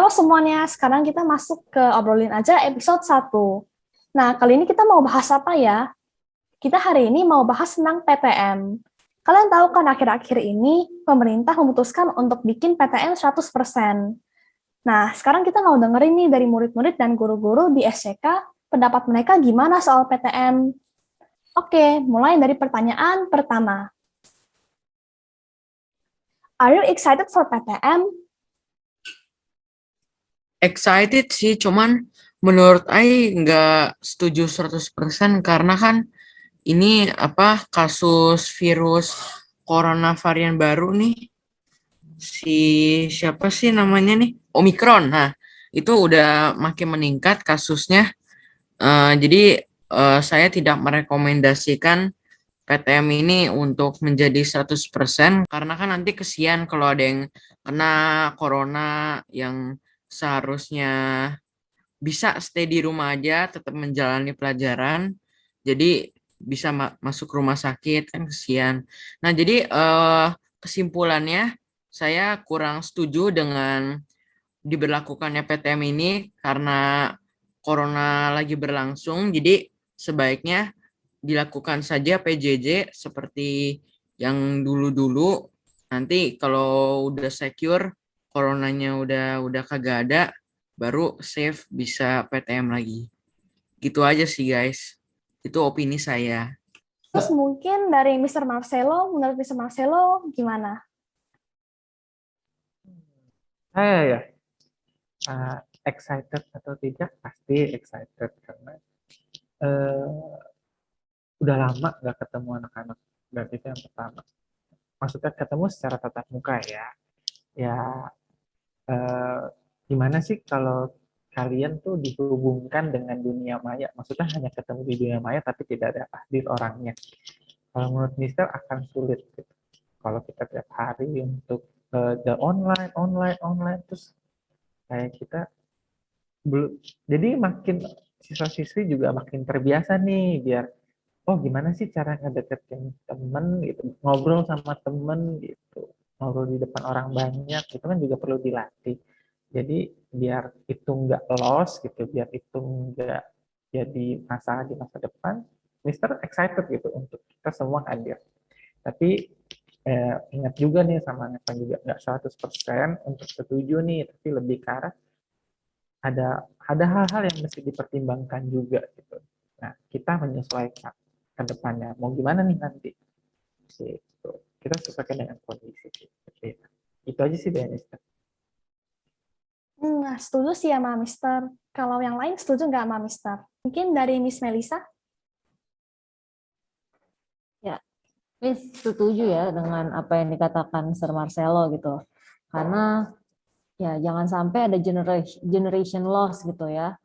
Halo semuanya, sekarang kita masuk ke Obrolin Aja episode 1. Nah, kali ini kita mau bahas apa ya? Kita hari ini mau bahas tentang PTM. Kalian tahu kan akhir-akhir ini pemerintah memutuskan untuk bikin PTM 100%. Nah, sekarang kita mau dengerin nih dari murid-murid dan guru-guru di SCK, pendapat mereka gimana soal PTM. Oke, mulai dari pertanyaan pertama. Are you excited for PTM? Excited sih, cuman menurut Ai nggak setuju 100% karena kan ini kasus virus corona varian baru nih, siapa sih namanya nih? Omikron. Nah, itu udah makin meningkat kasusnya. Jadi saya tidak merekomendasikan PTM ini untuk menjadi 100% karena kan nanti kesian kalau ada yang kena corona yang seharusnya bisa stay di rumah aja, tetap menjalani pelajaran, jadi bisa masuk rumah sakit kan kesian. Nah, jadi kesimpulannya saya kurang setuju dengan diberlakukannya PTM ini karena corona lagi berlangsung, jadi sebaiknya dilakukan saja PJJ seperti yang dulu-dulu. Nanti kalau udah secure, coronanya udah kagak ada, baru safe bisa PTM lagi. Gitu aja sih guys. Itu opini saya. Terus mungkin dari Mr. Marcelo, menurut Mr. Marcelo gimana? Saya ya, excited atau tidak pasti excited karena udah lama nggak ketemu anak-anak, dan itu yang pertama. Maksudnya ketemu secara tatap muka ya. Ya, eh, gimana sih kalau kalian tuh dihubungkan dengan dunia maya? Maksudnya hanya ketemu di dunia maya tapi tidak ada hadir orangnya. Kalau menurut Mister akan sulit gitu. Kalau kita tiap hari untuk the online terus kayak kita belum, jadi makin siswa-siswi juga makin terbiasa nih biar oh gimana sih cara ngedeketin temen gitu, ngobrol sama temen gitu, ngobrol di depan orang banyak itu kan juga perlu dilatih. Jadi biar itu nggak loss gitu, biar itu nggak jadi masalah di masa depan, Mister excited gitu untuk kita semua hadir. Tapi ingat juga nih sama Nevan juga nggak 100% untuk setuju nih, tapi lebih ke arah ada hal-hal yang mesti dipertimbangkan juga gitu. Nah, kita menyesuaikan ke depannya. Mau gimana nih nanti? Gitu. Kita sesuaikan dengan kondisi. Gitu. Itu aja sih dari Mister. Nah, setuju sih sama Mister. Kalau yang lain setuju nggak sama Mister? Mungkin dari Miss Melisa? Ya, Miss setuju ya dengan apa yang dikatakan Sir Marcelo gitu. Karena ya jangan sampai ada generation loss gitu ya.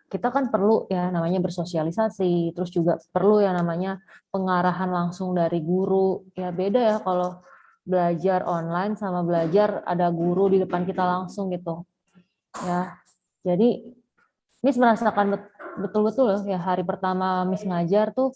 Kita kan perlu ya namanya bersosialisasi, terus juga perlu ya namanya pengarahan langsung dari guru. Ya beda ya kalau belajar online sama belajar ada guru di depan kita langsung gitu. Ya, jadi Miss merasakan betul-betul ya hari pertama Miss ngajar tuh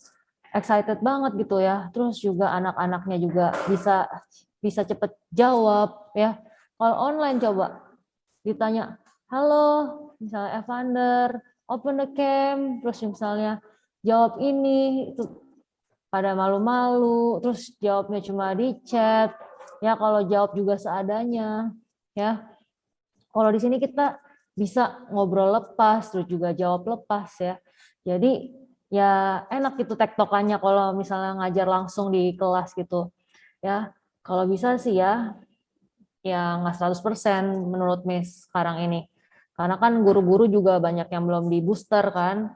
excited banget gitu ya. Terus juga anak-anaknya juga bisa cepet jawab ya. Kalau online coba ditanya, halo, misalnya Evander, open the cam, terus misalnya jawab ini, itu pada malu-malu, terus jawabnya cuma di chat, ya kalau jawab juga seadanya, ya. Kalau di sini kita bisa ngobrol lepas, terus juga jawab lepas ya. Jadi ya enak gitu tektokannya kalau misalnya ngajar langsung di kelas gitu. Ya, kalau bisa sih ya nggak 100% menurut Miss sekarang ini. Karena kan guru-guru juga banyak yang belum di booster kan.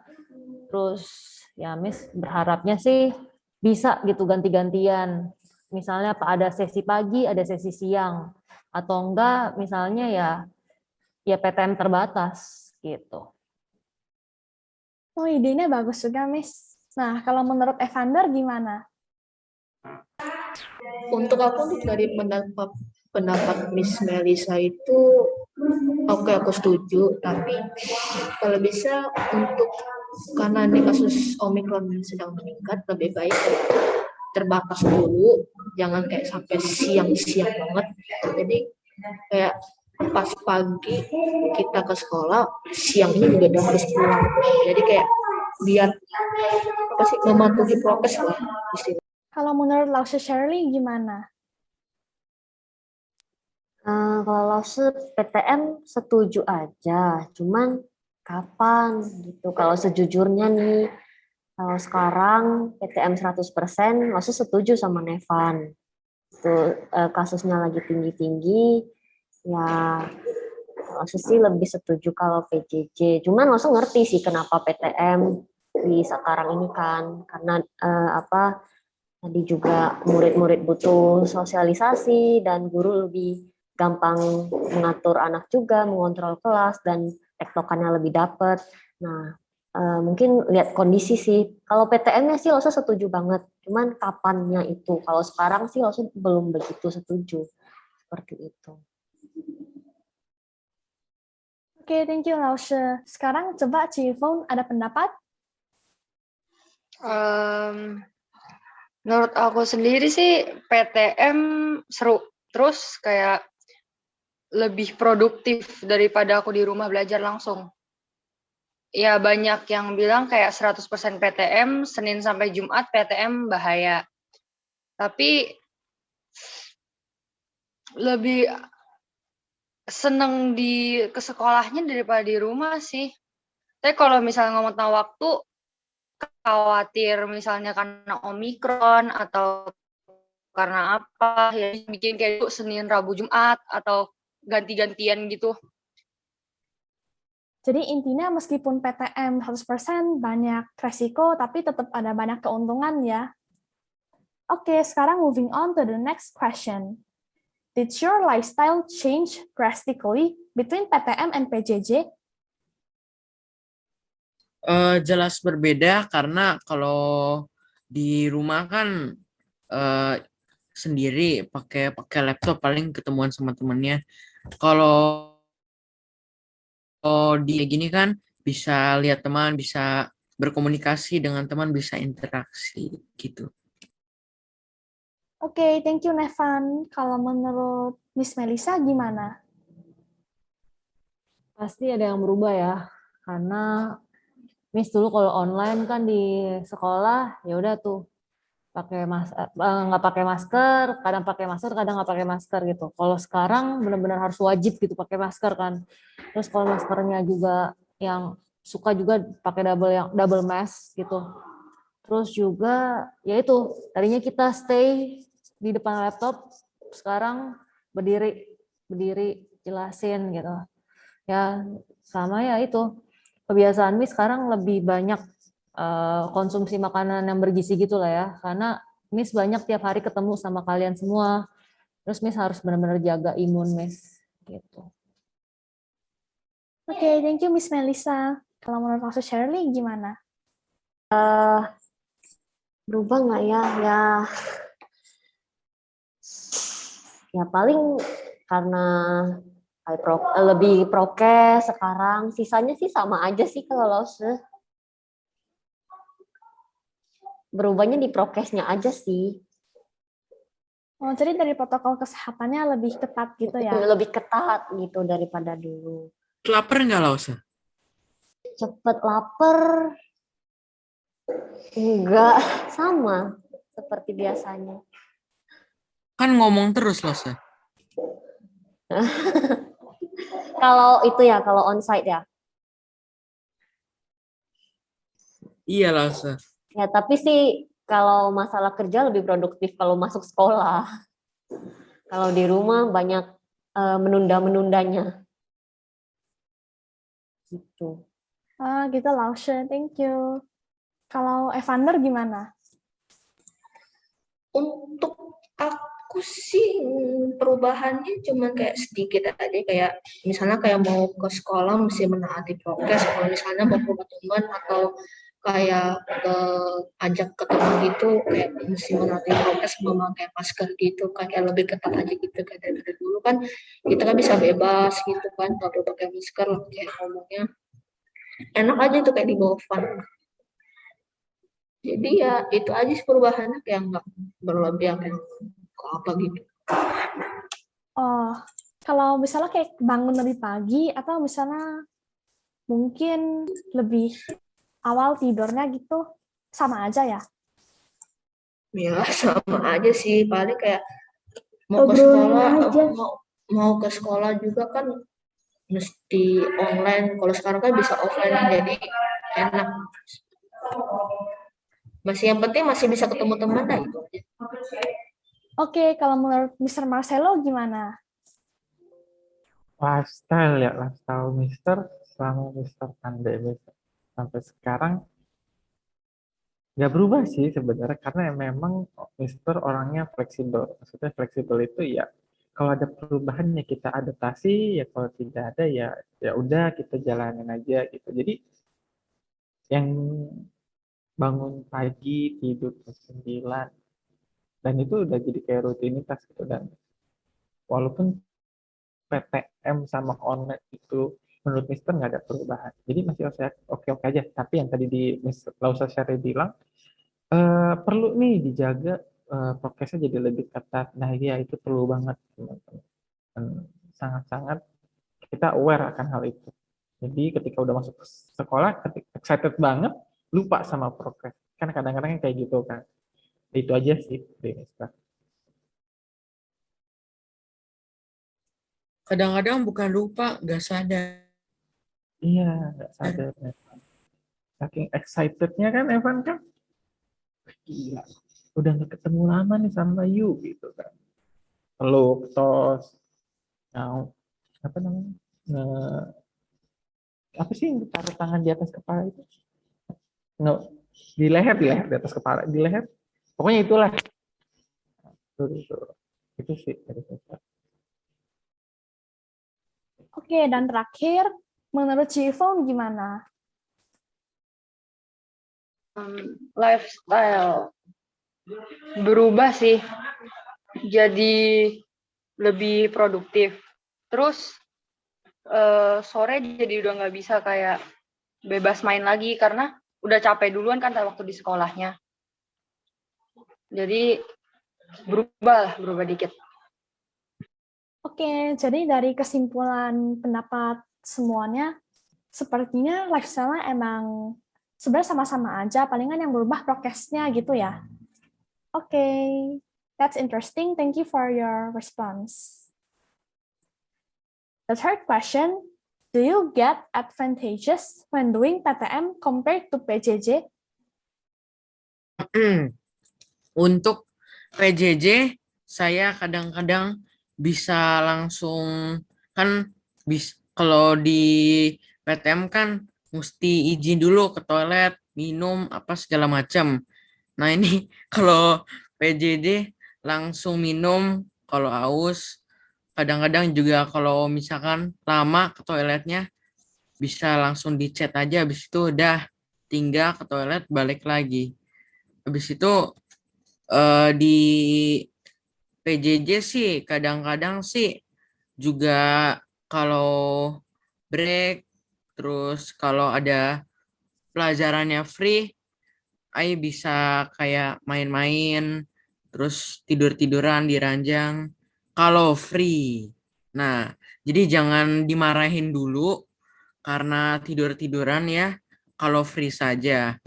Terus ya Miss berharapnya sih bisa gitu ganti-gantian. Misalnya ada sesi pagi, ada sesi siang. Atau enggak misalnya ya PTM terbatas gitu. Oh, idenya bagus juga, Miss. Nah, kalau menurut Evander gimana? Untuk dari pendapat Miss Melisa itu oke, aku setuju, tapi kalau bisa untuk karena ini kasus Omikron yang sedang meningkat, lebih baik terbatas dulu, jangan kayak sampai siang-siang banget. Jadi kayak pas pagi kita ke sekolah, siangnya juga udah harus pulang. Jadi kayak biar apa sih mematuhi prokes lah istilahnya. Kalau menurut Lause Shirley gimana? Kalau PTM setuju aja, cuman kapan gitu. Kalau sejujurnya nih, kalau sekarang PTM 100%, maksud setuju sama Nevan. Itu kasusnya lagi tinggi-tinggi, ya maksud sih lebih setuju kalau PJJ. Cuman maksud ngerti sih kenapa PTM di sekarang ini kan, karena tadi juga murid-murid butuh sosialisasi dan guru lebih gampang mengatur anak juga, mengontrol kelas dan tektokannya lebih dapat. Nah, mungkin lihat kondisi sih. Kalau PTM-nya sih Loso setuju banget. Cuman kapannya itu. Kalau sekarang sih Loso belum begitu setuju. Seperti itu. Oke, thank you Lause. Sekarang coba Cifon ada pendapat? Menurut aku sendiri sih PTM seru. Terus kayak lebih produktif daripada aku di rumah belajar langsung. Ya banyak yang bilang kayak 100% PTM, Senin sampai Jumat PTM bahaya. Tapi lebih seneng ke sekolahnya daripada di rumah sih. Tapi kalau misalnya ngomong tentang waktu, khawatir misalnya karena Omikron atau karena apa, ya bikin kayak Senin, Rabu, Jumat, atau ganti-gantian gitu. Jadi intinya meskipun PTM 100% banyak resiko, tapi tetap ada banyak keuntungan ya. Oke, sekarang moving on to the next question. Did your lifestyle change drastically between PTM and PJJ? Jelas berbeda karena kalau di rumah kan sendiri pakai laptop paling ketemuan sama temennya. Kalau di gini kan bisa lihat teman, bisa berkomunikasi dengan teman, bisa interaksi gitu. Oke, thank you Nevan. Kalau menurut Miss Melissa gimana? Pasti ada yang berubah ya, karena Miss dulu kalau online kan di sekolah ya udah tuh nggak pakai masker, kadang pakai masker, kadang nggak pakai masker gitu. Kalau sekarang benar-benar harus wajib gitu pakai masker kan. Terus kalau maskernya juga yang suka juga pakai double mask gitu. Terus juga ya itu tadinya kita stay di depan laptop, sekarang berdiri jelasin gitu. Ya sama ya itu kebiasaan Miss sekarang lebih banyak konsumsi makanan yang bergizi gitu lah ya, karena Miss banyak tiap hari ketemu sama kalian semua, terus Miss harus benar-benar jaga imun Miss gitu. Oke, thank you Miss Melissa. Kalau menurut Maksud Shirley gimana? Berubah nggak ya? Ya paling karena lebih prokes sekarang, sisanya sih sama aja sih kalau Lause. Berubahnya di prokesnya aja sih. Oh, jadi dari protokol kesehatannya lebih ketat gitu ya? Lebih ketat gitu daripada dulu. Lapar nggak Lausa? Cepet lapar. Enggak, sama seperti biasanya. Kan ngomong terus Lausa. Kalau itu ya, kalau onsite ya. Iya Lausa. Ya, tapi sih kalau masalah kerja lebih produktif kalau masuk sekolah. Kalau di rumah banyak menunda-menundanya. Gitu. Gitu Laushe, thank you. Kalau Evander gimana? Untuk aku sih perubahannya cuma kayak sedikit aja, kayak misalnya kayak mau ke sekolah mesti menaati prokes, kalau misalnya mau ke rumah teman atau kayak ajak ketemu gitu kayak mesti menaati prokes, memakai masker gitu, kayak lebih ketat aja gitu. Kayak dari dulu kan kita kan bisa bebas gitu kan, nggak perlu pakai masker, kayak ngomongnya enak aja tuh kayak di bawah fan. Jadi ya itu aja sih perubahannya, kayak nggak berlebihan kayak apa gitu. Oh, Kalau misalnya kayak bangun lebih pagi atau misalnya mungkin lebih awal tidurnya gitu, sama aja ya? Ya sama aja sih, paling kayak mau ke Obrolan sekolah aja. mau ke sekolah juga kan mesti online. Kalau sekarang kan bisa offline, jadi enak. Masih yang penting masih bisa ketemu teman lah itu aja. Oke, kalau menurut Mr. Marcelo gimana? Lifestyle Mister selama Mister pandemi sampai sekarang nggak berubah sih sebenarnya karena memang Mister orangnya fleksibel. Maksudnya fleksibel itu ya kalau ada perubahan ya kita adaptasi, ya kalau tidak ada ya ya udah kita jalanin aja gitu. Jadi yang bangun pagi tidur jam 9 dan itu udah jadi kayak rutinitas gitu dan walaupun PTM sama online itu menurut Mister nggak ada perubahan. Jadi masih oke-oke aja. Tapi yang tadi di Mister Lausa Syari bilang, perlu nih dijaga prokesnya jadi lebih ketat. Nah iya itu perlu banget teman-teman. Dan sangat-sangat kita aware akan hal itu. Jadi ketika udah masuk ke sekolah, ketika excited banget, lupa sama prokes. Kan kadang-kadang kayak gitu kan. Itu aja sih dari Mister. Kadang-kadang bukan lupa, nggak sadar. Iya, nggak sadar. Saking excitednya kan Evan kan, gila. Udah nggak ketemu lama nih sama you gitu kan. Peluk, tos, mau apa namanya? Apa sih yang taruh tangan di atas kepala itu? No, di leher di atas kepala, di leher. Pokoknya itulah. Itu, itu sih dari saya. Oke, dan terakhir, menurut Cifong gimana? Lifestyle berubah sih, jadi lebih produktif. Terus sore jadi udah nggak bisa kayak bebas main lagi karena udah capek duluan kan waktu di sekolahnya. Jadi berubah dikit. Oke, jadi dari kesimpulan pendapat semuanya, sepertinya lifestyle-nya emang sebenarnya sama-sama aja, palingan yang berubah prokesnya gitu ya. Oke, that's interesting. Thank you for your response. The third question, do you get advantages when doing PTM compared to PJJ? Untuk PJJ, saya kadang-kadang bisa langsung, kan kalau di PTM kan mesti izin dulu ke toilet, minum, apa segala macam. Nah ini kalau PJJ langsung minum, kalau haus, kadang-kadang juga kalau misalkan lama ke toiletnya, bisa langsung di-chat aja, habis itu udah tinggal ke toilet, balik lagi. Habis itu di PJJ sih kadang-kadang sih juga kalau break, terus kalau ada pelajarannya free, Ai bisa kayak main-main, terus tidur-tiduran di ranjang kalau free. Nah, jadi jangan dimarahin dulu karena tidur-tiduran ya, kalau free saja.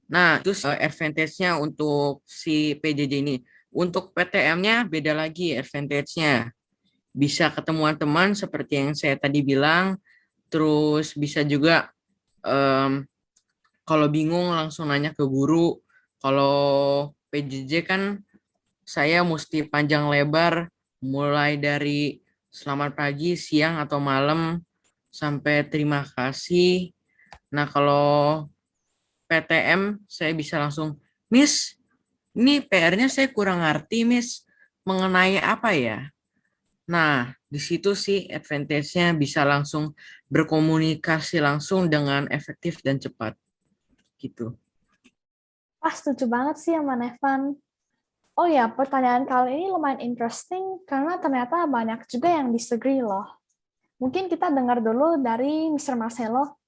Nah, itu advantage-nya untuk si PJJ ini. Untuk PTM-nya beda lagi advantage-nya. Bisa ketemuan teman seperti yang saya tadi bilang, terus bisa juga kalau bingung langsung nanya ke guru. Kalau PJJ kan saya mesti panjang lebar mulai dari selamat pagi, siang, atau malam sampai terima kasih. Nah, kalau PTM saya bisa langsung, Miss, ini PR-nya saya kurang ngerti, Miss, mengenai apa ya? Nah, di situ sih advantage-nya bisa langsung berkomunikasi langsung dengan efektif dan cepat. Gitu. Wah, setuju banget sih sama Nevan. Oh ya, pertanyaan kali ini lumayan interesting karena ternyata banyak juga yang disagree loh. Mungkin kita dengar dulu dari Mr. Marcelo.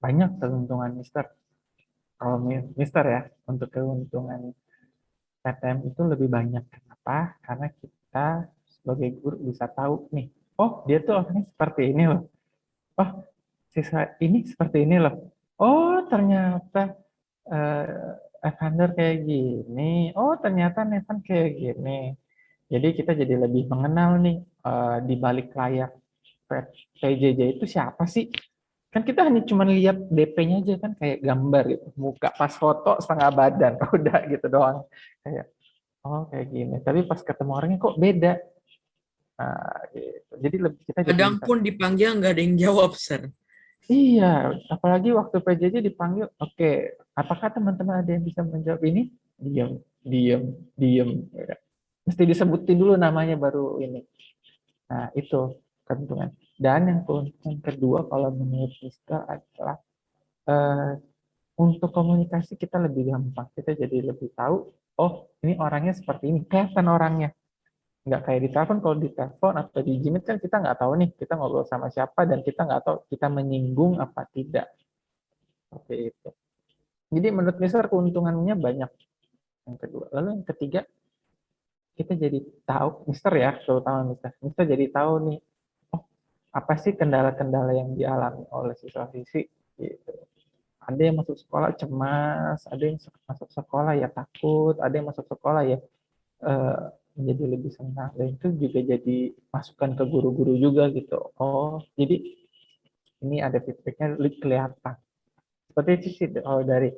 Banyak keuntungan Mister. Kalau Mister ya, untuk keuntungan PTM itu lebih banyak. Kenapa? Karena kita sebagai guru bisa tahu nih, oh dia tuh orangnya seperti ini loh. Oh, siswa ini seperti ini loh. Oh, ternyata Evander kayak gini. Oh, ternyata Nevan kayak gini. Jadi kita jadi lebih mengenal nih di balik layar PJJ itu siapa sih? Kan kita hanya cuma lihat DP-nya aja kan kayak gambar gitu. Muka pas foto setengah badan udah gitu doang. Kayak oh kayak gini. Tapi pas ketemu orangnya kok beda. Nah, gitu. Jadi kita jadi Kadang bisa. pun dipanggil nggak ada yang jawab, Sir. Iya, apalagi waktu PJJ dipanggil, oke, apakah teman-teman ada yang bisa menjawab ini? Diam, diam, diam. Ya. Mesti disebutin dulu namanya baru ini. Nah, itu keuntungan. Dan yang keuntungan kedua kalau menurut Miska adalah eh, untuk komunikasi kita lebih gampang. Kita jadi lebih tahu, oh ini orangnya seperti ini, kelihatan orangnya. Nggak kayak di telepon, kalau di telepon atau di Gmail kan kita nggak tahu nih, kita ngobrol sama siapa dan kita nggak tahu kita menyinggung apa tidak. Seperti itu. Jadi menurut Mister keuntungannya banyak yang kedua. Lalu yang ketiga, kita jadi tahu, Mister ya, terutama Mister jadi tahu nih, oh apa sih kendala-kendala yang dialami oleh siswa siswi gitu. Ada yang masuk sekolah cemas, ada yang masuk sekolah ya takut, ada yang masuk sekolah ya menjadi lebih senang. Dan itu juga jadi masukan ke guru-guru juga gitu. Oh, jadi ini ada feedbacknya kelihatan. Seperti itu sih dari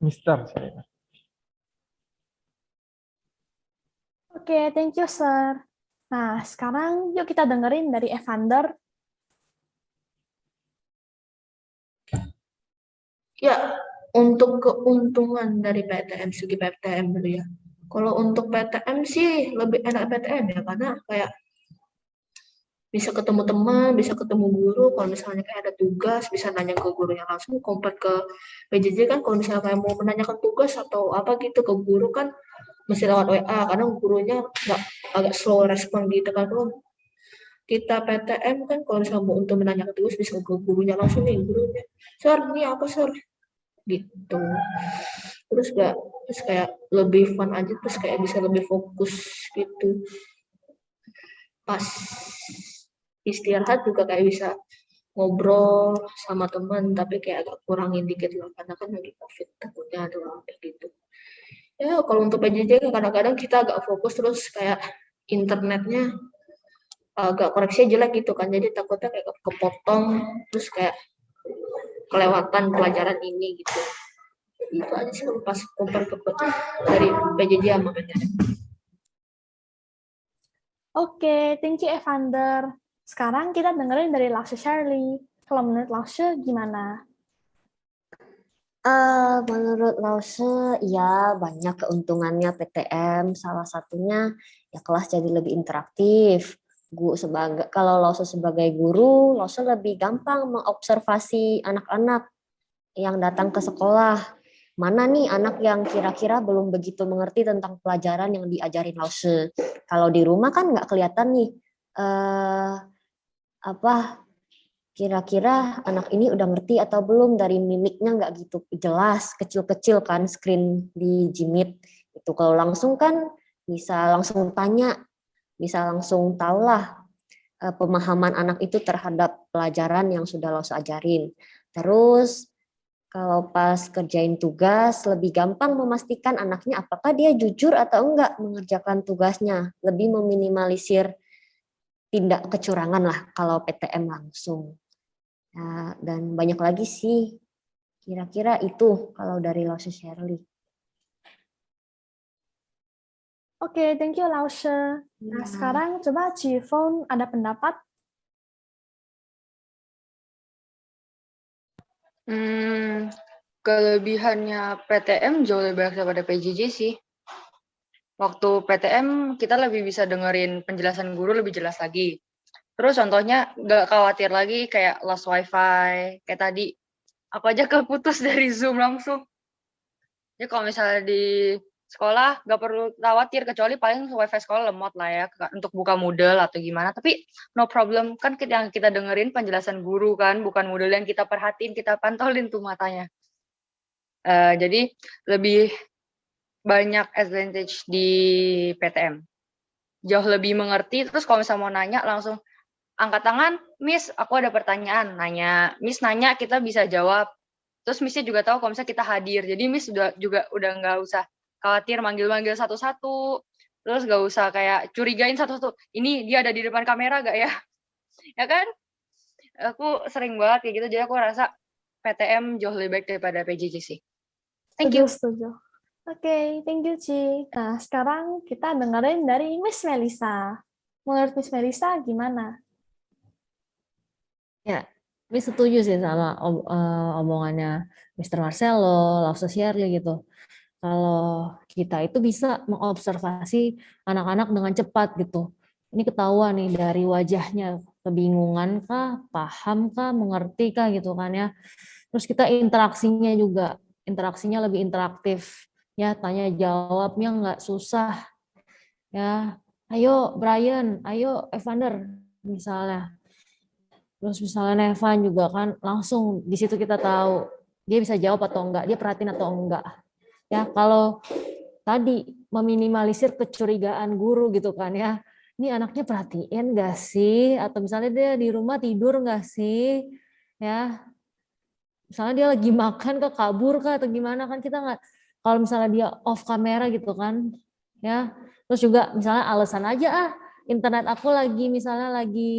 Mister saya. Oke, thank you, Sir. Nah, sekarang yuk kita dengerin dari Evander. Ya, untuk keuntungan dari PTM, segi PTM dulu ya. Kalau untuk PTM sih lebih enak PTM ya, karena kayak bisa ketemu teman, bisa ketemu guru. Kalau misalnya kayak ada tugas, bisa nanya ke gurunya langsung. Compare ke PJJ kan, kalau misalnya kayak mau menanyakan tugas atau apa gitu ke guru kan, mesti lewat WA, karena gurunya nggak agak slow respon gitu kan. Kalau kita PTM kan, kalau misalnya mau untuk menanyakan tugas, bisa ke gurunya langsung nih, gurunya. Sir, ini apa, Sir? Gitu. Terus kayak lebih fun aja, terus kayak bisa lebih fokus gitu. Pas istirahat juga kayak bisa ngobrol sama teman, tapi kayak agak kurangin dikit lah karena kan lagi COVID, takutnya ada kayak gitu. Ya kalau untuk PJJ kadang-kadang kita agak fokus, terus kayak internetnya agak koneksinya jelek gitu kan, jadi takutnya kayak kepotong, terus kayak kelewatan pelajaran ini gitu. Itu aja sih pas compare ke dari PJJ sama PTN. Oke, thank you, Evander. Sekarang kita dengerin dari Laksha Shirley. Kalau menurut Laksha, gimana? Menurut Lause, ya banyak keuntungannya PTM. Salah satunya ya kelas jadi lebih interaktif. Kalau Lause sebagai guru, Lause lebih gampang mengobservasi anak-anak yang datang ke sekolah. Mana nih anak yang kira-kira belum begitu mengerti tentang pelajaran yang diajarin Lause. Kalau di rumah kan nggak kelihatan nih kira-kira anak ini udah ngerti atau belum, dari mimiknya nggak gitu jelas, kecil-kecil kan screen di Jimit. Itu kalau langsung kan bisa langsung tanya, bisa langsung tahulah pemahaman anak itu terhadap pelajaran yang sudah lo ajarin. Terus kalau pas kerjain tugas lebih gampang memastikan anaknya apakah dia jujur atau enggak mengerjakan tugasnya, lebih meminimalisir tindak kecurangan lah kalau PTM langsung. Ya, dan banyak lagi sih. Kira-kira itu kalau dari Lause Shirley. Oke, thank you, Lausha. Nah, sekarang coba Cifon ada pendapat? Kelebihannya PTM jauh lebih banyak daripada PJJ sih. Waktu PTM kita lebih bisa dengerin penjelasan guru lebih jelas lagi. Terus contohnya nggak khawatir lagi kayak lost wifi, kayak tadi aku aja keputus dari Zoom langsung. Jadi kalau misalnya di sekolah nggak perlu khawatir, kecuali paling wifi sekolah lemot lah ya untuk buka Moodle atau gimana. Tapi no problem, kan yang kita dengerin penjelasan guru kan, bukan Moodle yang kita perhatiin, kita pantolin tuh matanya. Jadi lebih banyak advantage di PTM. Jauh lebih mengerti, terus kalau misalnya mau nanya langsung angkat tangan, Miss, aku ada pertanyaan, nanya. Miss nanya, kita bisa jawab. Terus Missnya juga tahu kalau misalnya kita hadir. Jadi Miss udah nggak usah khawatir manggil-manggil satu-satu. Terus nggak usah kayak curigain satu-satu. Ini dia ada di depan kamera gak ya? Ya kan? Aku sering banget kayak gitu. Jadi aku rasa PTM jauh lebih baik daripada PJJ sih. Thank you. Setuju. Oke, thank you, Ci. Nah, sekarang kita dengerin dari Miss Melisa. Menurut Miss Melisa gimana? Ya, ini setuju sih sama omongannya Mr. Marcelo, Love Shirley gitu. Kalau kita itu bisa mengobservasi anak-anak dengan cepat gitu. Ini ketahuan nih dari wajahnya, kebingungan kah, paham kah, mengerti kah gitu kan ya. Terus kita interaksinya lebih interaktif. Ya, tanya jawabnya nggak susah. Ya, ayo Brian, ayo Evander misalnya. Terus misalnya Evan juga kan langsung di situ kita tahu dia bisa jawab atau enggak, dia perhatiin atau enggak. Ya, kalau tadi meminimalisir kecurigaan guru gitu kan ya. Ini anaknya perhatiin nggak sih? Atau misalnya dia di rumah tidur nggak sih? Ya, misalnya dia lagi makan ke kabur kah atau gimana kan kita nggak, kalau misalnya dia off kamera gitu kan ya. Terus juga misalnya alasan aja internet aku lagi misalnya lagi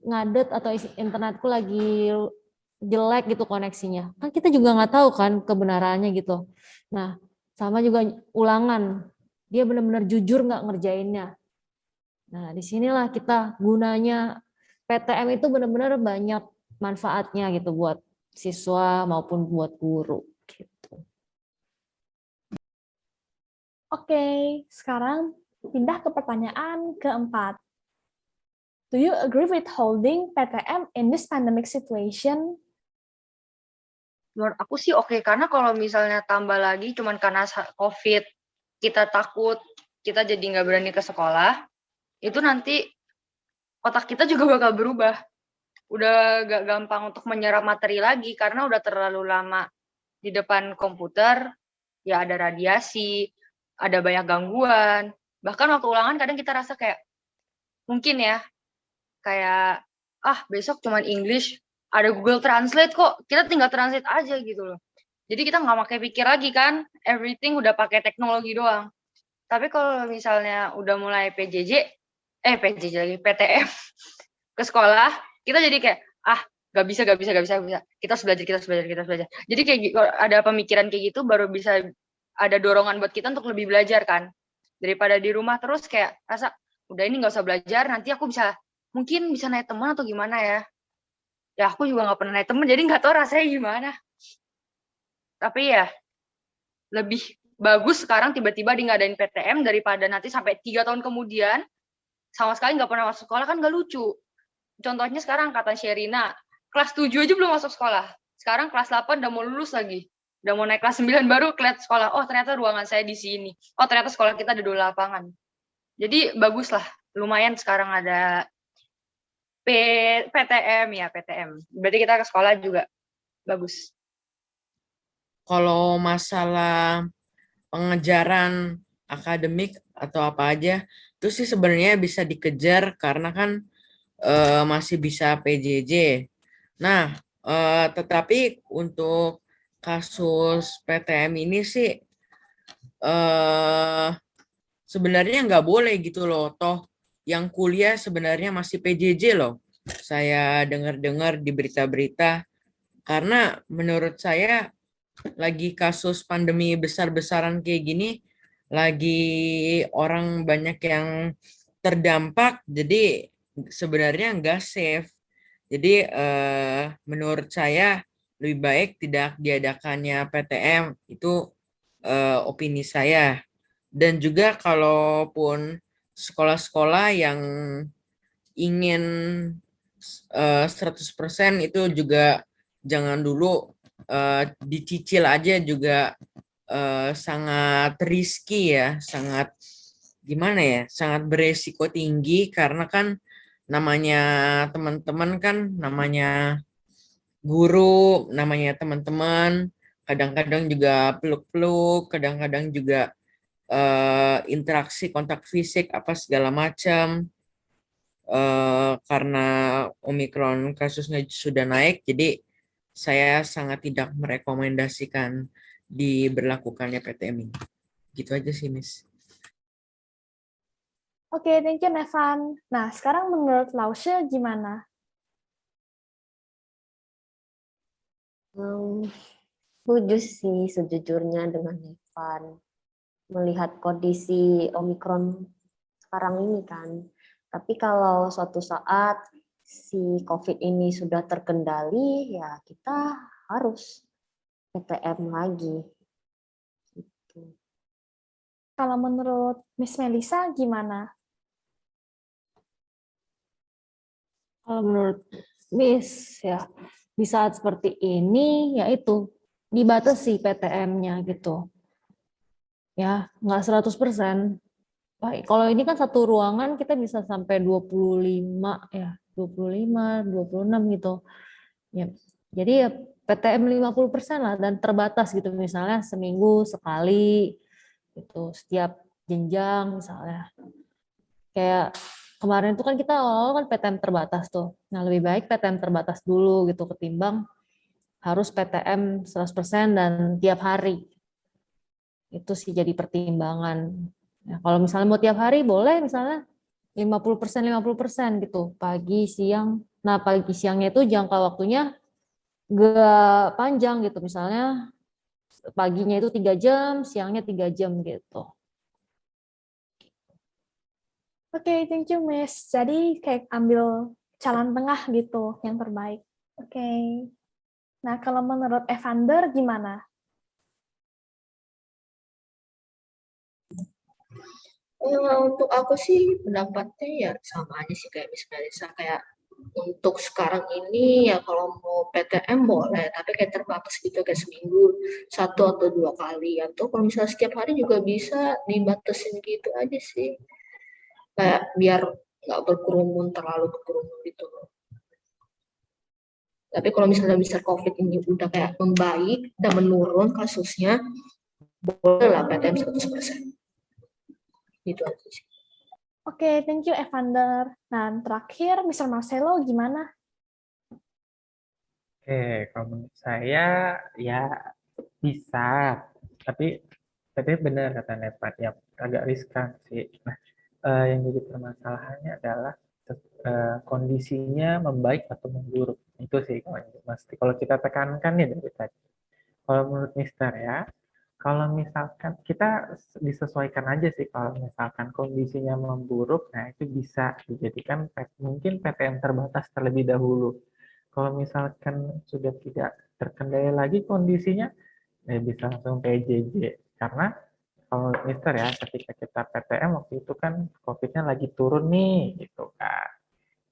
ngadet atau internetku lagi jelek gitu koneksinya, kan kita juga nggak tahu kan kebenarannya gitu. Nah, sama juga ulangan, dia benar-benar jujur nggak ngerjainnya. Nah, disinilah kita gunanya PTM itu benar-benar banyak manfaatnya gitu buat siswa maupun buat guru gitu. Oke, sekarang pindah ke pertanyaan keempat. Do you agree with holding PTM in this pandemic situation? Menurut aku sih oke, karena kalau misalnya tambah lagi cuman karena COVID, kita takut, kita jadi nggak berani ke sekolah, itu nanti otak kita juga bakal berubah. Udah gak gampang untuk menyerap materi lagi, karena udah terlalu lama di depan komputer, ya ada radiasi, ada banyak gangguan. Bahkan waktu ulangan kadang kita rasa kayak, mungkin ya, kayak, besok cuman English, ada Google Translate kok, kita tinggal translate aja gitu loh. Jadi kita nggak pakai pikir lagi kan, everything udah pakai teknologi doang. Tapi kalau misalnya udah mulai PJJ lagi, PTM ke sekolah, kita jadi kayak, gak bisa. Kita harus belajar. Jadi kayak kalau ada pemikiran kayak gitu, baru bisa ada dorongan buat kita untuk lebih belajar kan. Daripada di rumah terus kayak rasa, udah ini nggak usah belajar, nanti aku mungkin bisa naik teman atau gimana ya. Ya aku juga nggak pernah naik teman, jadi nggak tahu rasanya gimana. Tapi ya lebih bagus sekarang tiba-tiba di ngadain PTM daripada nanti sampai 3 tahun kemudian sama sekali nggak pernah masuk sekolah, kan nggak lucu. Contohnya sekarang kata Sherina, kelas 7 aja belum masuk sekolah. Sekarang kelas 8 udah mau lulus lagi. Udah mau naik kelas 9 baru kelihatan sekolah. Oh ternyata ruangan saya di sini. Oh ternyata sekolah kita ada 2 lapangan. Jadi bagus lah. Lumayan sekarang ada PTM ya, PTM. Berarti kita ke sekolah juga bagus. Kalau masalah pengejaran akademik atau apa aja, itu sih sebenarnya bisa dikejar karena kan masih bisa PJJ. Nah, tetapi untuk kasus PTM ini sih sebenarnya nggak boleh gitu loh. Toh yang kuliah sebenarnya masih PJJ loh. Saya dengar-dengar di berita-berita. Karena menurut saya lagi kasus pandemi besar-besaran kayak gini, lagi orang banyak yang terdampak, jadi sebenarnya nggak safe. Jadi menurut saya lebih baik tidak diadakannya PTM, itu opini saya. Dan juga kalaupun sekolah-sekolah yang ingin 100% itu juga jangan dulu, dicicil aja juga sangat risky ya, sangat gimana ya, sangat beresiko tinggi karena kan namanya teman-teman kan, namanya guru, namanya teman-teman, kadang-kadang juga peluk-peluk, kadang-kadang juga interaksi kontak fisik apa segala macam. Karena Omikron kasusnya sudah naik, jadi saya sangat tidak merekomendasikan diberlakukannya PTM ini. Gitu aja sih, Miss. Oke, thank you, Nevan. Nah, sekarang menurut Laushe gimana? Setuju sih sejujurnya dengan Evan. Melihat kondisi Omikron sekarang ini kan. Tapi kalau suatu saat si COVID ini sudah terkendali, ya kita harus PTM lagi. Gitu. Kalau menurut Miss Melisa gimana? Kalau menurut Miss ya di saat seperti ini yaitu dibatasi PTM-nya gitu. Ya, nggak 100%. Baik, kalau ini kan satu ruangan kita bisa sampai 25 ya, 25, 26 gitu. Ya. Jadi ya PTM 50% lah dan terbatas gitu misalnya seminggu sekali gitu, setiap jenjang misalnya. Kayak kemarin itu kan kita awal kan PTM terbatas tuh. Nah, lebih baik PTM terbatas dulu gitu ketimbang harus PTM 100% dan tiap hari. Itu sih jadi pertimbangan. Ya, kalau misalnya mau tiap hari boleh misalnya 50% gitu, pagi, siang. Nah, pagi siangnya itu jangka waktunya gak panjang gitu. Misalnya paginya itu 3 jam, siangnya 3 jam gitu. Oke, thank you, Miss. Jadi kayak ambil jalan tengah gitu, yang terbaik. Oke. Nah, kalau menurut Evander gimana? Untuk aku sih pendapatnya ya sama aja sih kayak Miss Melissa, kayak untuk sekarang ini ya kalau mau PTM boleh, tapi kayak terbatas gitu kayak seminggu 1 atau 2 kali, atau kalau misalnya setiap hari juga bisa dibatasin gitu aja sih, kayak biar nggak terlalu berkerumun gitu. Tapi kalau misalnya COVID ini udah kayak membaik dan menurun kasusnya, boleh lah PTM 100%. Gitu aja sih. Oke, thank you, Evander. Nah, terakhir, Mr. Marcelo gimana? Oke, kalau menurut saya ya bisa, tapi benar kata Nepat ya agak riskan sih. Nah, yang jadi permasalahannya adalah kondisinya membaik atau memburuk. Itu sih kalau kita tekankan ya dari tadi. Kalau menurut Mister ya, kalau misalkan kita disesuaikan aja sih, kalau misalkan kondisinya memburuk, nah itu bisa dijadikan mungkin PTM terbatas terlebih dahulu. Kalau misalkan sudah tidak terkendali lagi kondisinya, bisa langsung PJJ. Karena kalau Mister ya, ketika kita PTM waktu itu kan COVID-nya lagi turun nih, gitu kan.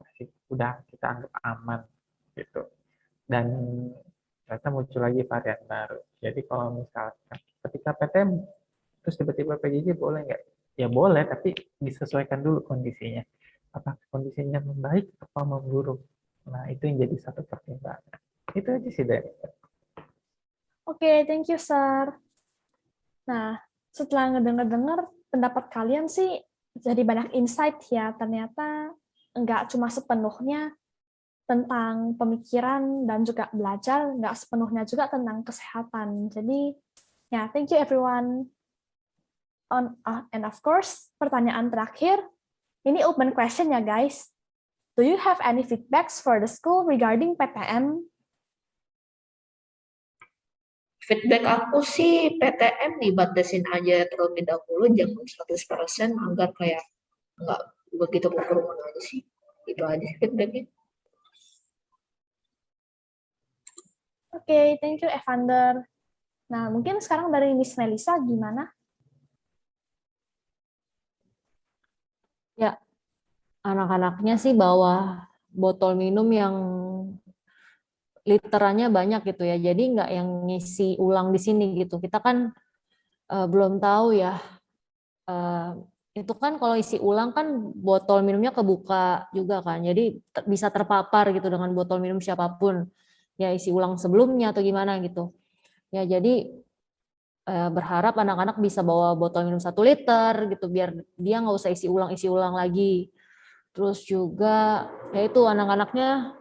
Masih udah kita anggap aman, gitu. Dan ternyata muncul lagi varian baru. Jadi kalau misalkan ketika PTM terus tiba-tiba PJJ boleh nggak? Ya boleh, tapi disesuaikan dulu kondisinya. Apakah kondisinya membaik atau memburuk? Nah, itu yang jadi satu pertimbangan. Itu aja sih dari. Oke, thank you, Sir. Nah, setelah ngedenger-denger pendapat kalian sih jadi banyak insight ya. Ternyata nggak cuma sepenuhnya tentang pemikiran dan juga belajar, nggak sepenuhnya juga tentang kesehatan. Jadi, ya, thank you everyone. And of course, pertanyaan terakhir, ini open question ya guys. Do you have any feedbacks for the school regarding PTM? Feedback aku sih PTM dibatasin aja terlebih dahulu, jangan 100% agar kayak nggak begitu berkerumun aja sih. Itu aja feedbacknya. Oke, thank you Evander. Nah, mungkin sekarang dari Miss Melisa gimana? Ya, anak-anaknya sih bawa botol minum yang literannya banyak gitu ya. Jadi nggak yang ngisi ulang di sini gitu. Kita kan belum tahu ya. Itu kan kalau isi ulang kan botol minumnya kebuka juga kan. Jadi bisa terpapar gitu dengan botol minum siapapun. Ya isi ulang sebelumnya atau gimana gitu. Ya jadi berharap anak-anak bisa bawa botol minum 1 liter gitu biar dia nggak usah isi ulang lagi. Terus juga yaitu anak-anaknya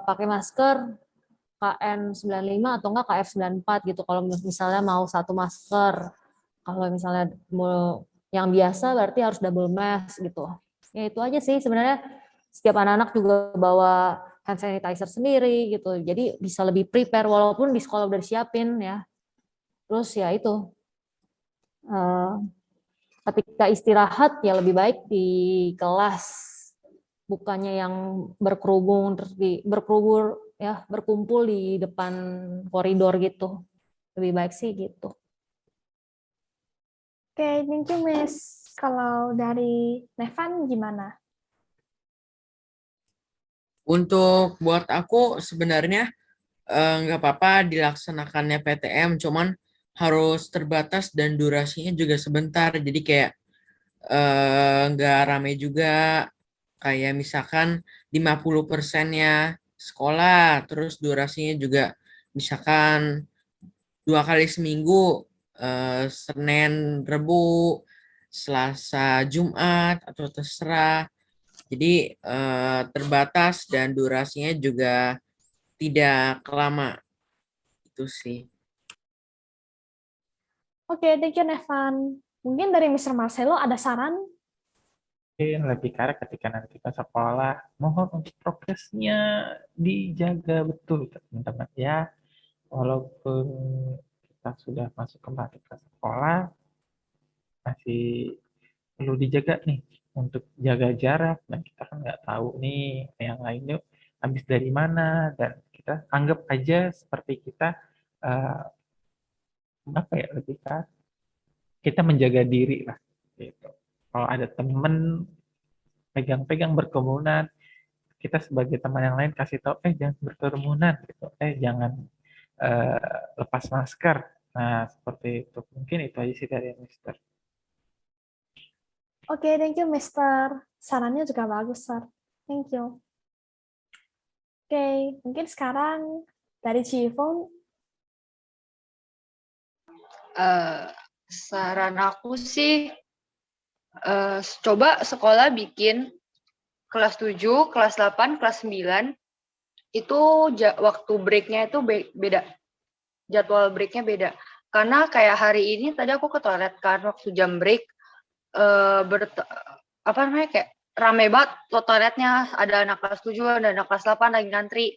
pakai masker KN95 atau enggak KF94 gitu kalau misalnya mau 1 masker. Kalau misalnya mau yang biasa berarti harus double mask gitu. Ya itu aja sih sebenarnya, setiap anak-anak juga bawa hand sanitizer sendiri gitu. Jadi bisa lebih prepare walaupun di sekolah udah disiapin ya. Terus ya itu ketika istirahat ya lebih baik di kelas, bukannya yang berkerumun terus berkumpul di depan koridor gitu. Lebih baik sih gitu. Oke, thank you, Miss. Kalau dari Nevan gimana? Untuk buat aku sebenarnya nggak apa-apa dilaksanakannya PTM, cuman harus terbatas dan durasinya juga sebentar. Jadi kayak nggak rame juga. Kayak misalkan 50%-nya sekolah, terus durasinya juga misalkan 2 kali seminggu, Senin, Rebu, Selasa, Jumat, atau terserah. Jadi terbatas dan durasinya juga tidak lama. Itu sih. Oke, thank you, Nevan. Mungkin dari Mr. Marcelo ada saran? Mungkin lebih ke arah ketika nanti kita sekolah, mohon untuk prokesnya dijaga betul teman-teman ya. Walaupun kita sudah masuk kembali ke sekolah, masih perlu dijaga nih untuk jaga jarak, dan kita kan nggak tahu nih yang lainnya habis dari mana, dan kita anggap aja seperti kita eh, apa ya, lebih ke kita menjaga diri lah gitu. Kalau ada temen pegang-pegang berkerumunan, kita sebagai teman yang lain kasih tahu, jangan berkerumunan gitu, jangan lepas masker. Nah, seperti itu. Mungkin itu aja sih dari Mister. Oke, thank you, Mister. Sarannya juga bagus, Sir. Thank you. Oke, mungkin sekarang dari Cifon. Saran aku sih coba sekolah bikin kelas 7, kelas 8, kelas 9 itu waktu break-nya itu beda. Jadwal break-nya beda. Karena kayak hari ini tadi aku ke toilet kan waktu jam break kayak rame banget toiletnya, ada anak kelas 7, ada anak kelas 8 lagi ngantri.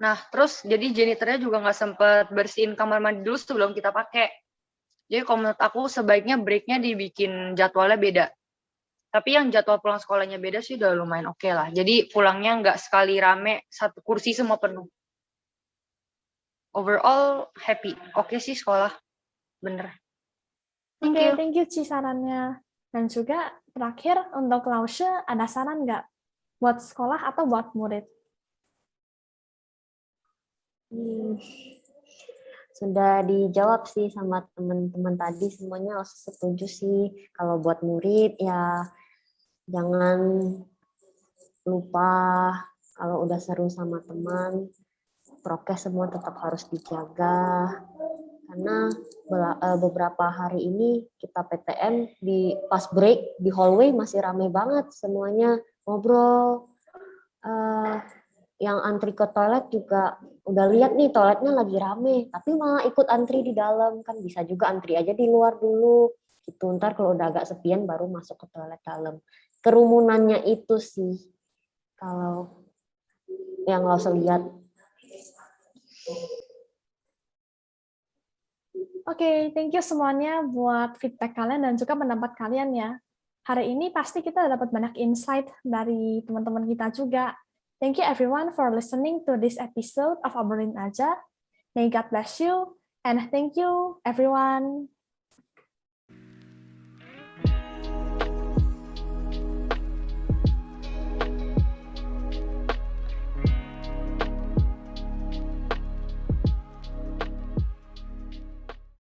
Nah, terus jadi janitornya juga nggak sempet bersihin kamar mandi dulu sebelum kita pakai. Jadi kalau menurut aku sebaiknya break-nya dibikin jadwalnya beda. Tapi yang jadwal pulang sekolahnya beda sih udah lumayan oke lah. Jadi pulangnya nggak sekali rame, satu kursi semua penuh. Overall happy. Oke sih sekolah. Bener. Thank Oke, you. thank you, Ci, sarannya. Dan juga terakhir untuk Lause, ada saran nggak buat sekolah atau buat murid? Sudah dijawab sih sama teman-teman tadi, semuanya setuju sih. Kalau buat murid ya jangan lupa kalau udah seru sama teman, prokes semua tetap harus dijaga. Karena beberapa hari ini kita PTM di pas break di hallway masih rame banget semuanya ngobrol. Yang antri ke toilet juga udah lihat nih toiletnya lagi rame, tapi malah ikut antri di dalam. Kan bisa juga antri aja di luar dulu gitu, ntar kalau udah agak sepian baru masuk ke toilet dalam. Kerumunannya itu sih kalau yang lo lihat. Oke, thank you semuanya buat feedback kalian dan juga pendapat kalian ya. Hari ini pasti kita dapat banyak insight dari teman-teman kita juga. Thank you everyone for listening to this episode of Obrolin Aja. May God bless you, and thank you everyone.